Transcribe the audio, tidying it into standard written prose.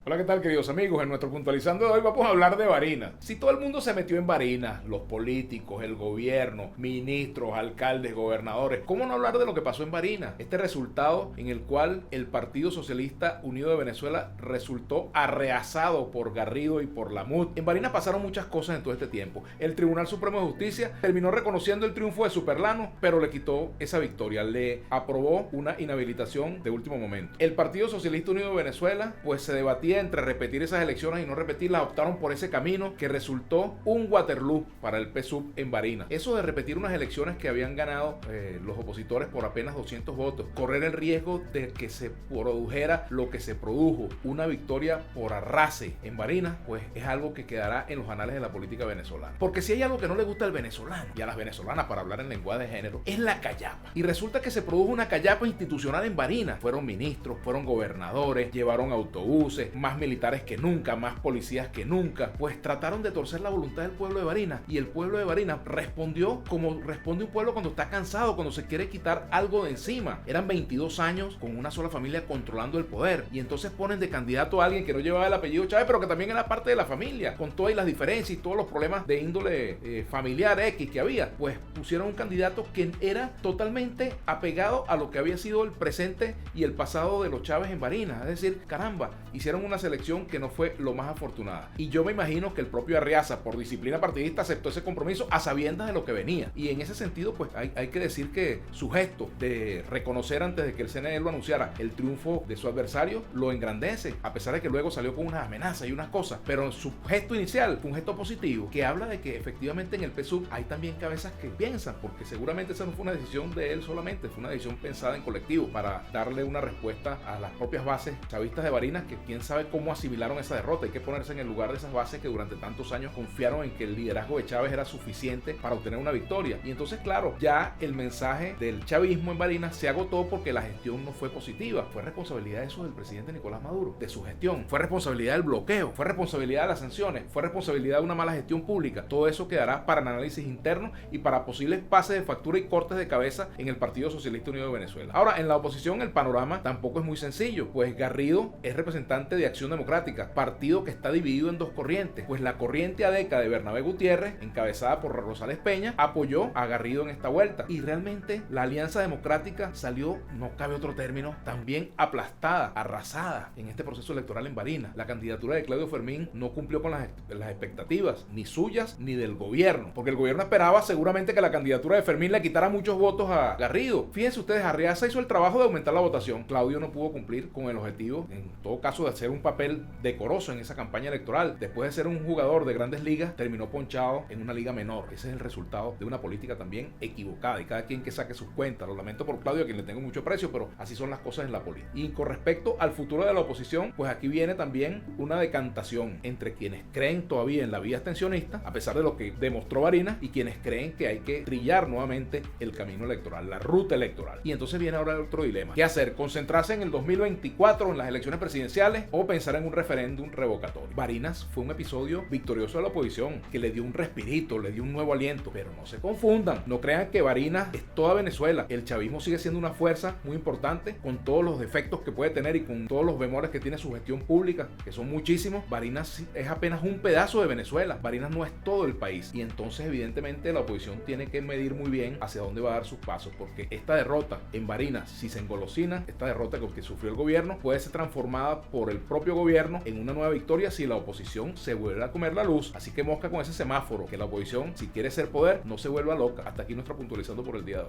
Hola, ¿qué tal, queridos amigos? En nuestro puntualizando de hoy vamos a hablar de Barinas. Si todo el mundo se metió en Barinas, los políticos, el gobierno, ministros, alcaldes, gobernadores, ¿cómo no hablar de lo que pasó en Barinas? Este resultado en el cual el Partido Socialista Unido de Venezuela resultó arreasado por Garrido y por la MUD. En Barinas pasaron muchas cosas en todo este tiempo. El Tribunal Supremo de Justicia terminó reconociendo el triunfo de Superlano, pero le quitó esa victoria, le aprobó una inhabilitación de último momento. El Partido Socialista Unido de Venezuela pues se debatía entre repetir esas elecciones y no repetirlas. Optaron por ese camino que resultó un Waterloo para el PSUV en Barinas. Eso de repetir unas elecciones que habían ganado los opositores por apenas 200 votos, correr el riesgo de que se produjera lo que se produjo, una victoria por arrase en Barinas, pues es algo que quedará en los anales de la política venezolana. Porque si hay algo que no le gusta al venezolano y a las venezolanas, para hablar en lenguaje de género, es la callapa. Y resulta que se produjo una callapa institucional en Barinas. Fueron ministros, fueron gobernadores, llevaron autobuses, más militares que nunca, más policías que nunca, pues trataron de torcer la voluntad del pueblo de Barinas, y el pueblo de Barinas respondió como responde un pueblo cuando está cansado, cuando se quiere quitar algo de encima. Eran 22 años con una sola familia controlando el poder, y entonces ponen de candidato a alguien que no llevaba el apellido Chávez, pero que también era parte de la familia, con todas las diferencias y todos los problemas de índole familiar X que había. Pues pusieron un candidato que era totalmente apegado a lo que había sido el presente y el pasado de los Chávez en Barinas. Es decir, caramba, hicieron una selección que no fue lo más afortunada. Y yo me imagino que el propio Arriaza, por disciplina partidista, aceptó ese compromiso a sabiendas de lo que venía. Y en ese sentido, pues hay que decir que su gesto de reconocer antes de que el CNE lo anunciara el triunfo de su adversario lo engrandece, a pesar de que luego salió con unas amenazas y unas cosas. Pero su gesto inicial fue un gesto positivo que habla de que efectivamente en el PSUV hay también cabezas que piensan, porque seguramente esa no fue una decisión de él solamente, fue una decisión pensada en colectivo para darle una respuesta a las propias bases chavistas de Barinas, que quién sabe cómo asimilaron esa derrota. Hay que ponerse en el lugar de esas bases que durante tantos años confiaron en que el liderazgo de Chávez era suficiente para obtener una victoria. Y entonces, claro, ya el mensaje del chavismo en Barinas se agotó porque la gestión no fue positiva. Fue responsabilidad de eso del presidente Nicolás Maduro, de su gestión. Fue responsabilidad del bloqueo, fue responsabilidad de las sanciones, fue responsabilidad de una mala gestión pública. Todo eso quedará para el análisis interno y para posibles pases de factura y cortes de cabeza en el Partido Socialista Unido de Venezuela. Ahora, en la oposición el panorama tampoco es muy sencillo, pues Garrido es representante de Acción Democrática, partido que está dividido en dos corrientes. Pues la corriente ADECA de Bernabé Gutiérrez, encabezada por Rosales Peña, apoyó a Garrido en esta vuelta, y realmente la Alianza Democrática salió, no cabe otro término, también aplastada, arrasada en este proceso electoral en Barinas. La candidatura de Claudio Fermín no cumplió con las expectativas, ni suyas ni del gobierno, porque el gobierno esperaba seguramente que la candidatura de Fermín le quitara muchos votos a Garrido. Fíjense ustedes, Arriaza hizo el trabajo de aumentar la votación. Claudio no pudo cumplir con el objetivo, en todo caso, de hacer un papel decoroso en esa campaña electoral. Después de ser un jugador de grandes ligas, terminó ponchado en una liga menor. Ese es el resultado de una política también equivocada, y cada quien que saque sus cuentas. Lo lamento por Claudio, a quien le tengo mucho aprecio, pero así son las cosas en la política. Y con respecto al futuro de la oposición, pues aquí viene también una decantación entre quienes creen todavía en la vía abstencionista, a pesar de lo que demostró Barinas, y quienes creen que hay que trillar nuevamente el camino electoral, la ruta electoral. Y entonces viene ahora otro dilema. ¿Qué hacer? ¿Concentrarse en el 2024, en las elecciones presidenciales, o pensar en un referéndum revocatorio? Barinas fue un episodio victorioso de la oposición, que le dio un respirito, le dio un nuevo aliento. Pero no se confundan, no crean que Barinas es toda Venezuela. El chavismo sigue siendo una fuerza muy importante, con todos los defectos que puede tener y con todos los bemoles que tiene su gestión pública, que son muchísimos. Barinas es apenas un pedazo de Venezuela. Barinas no es todo el país, y entonces evidentemente la oposición tiene que medir muy bien hacia dónde va a dar sus pasos, porque esta derrota en Barinas, si se engolosina, esta derrota que sufrió el gobierno, puede ser transformada por el propio gobierno en una nueva victoria si la oposición se vuelve a comer la luz. Así que mosca con ese semáforo, que la oposición, si quiere ser poder, no se vuelva loca. Hasta aquí nuestra puntualizando por el día de hoy.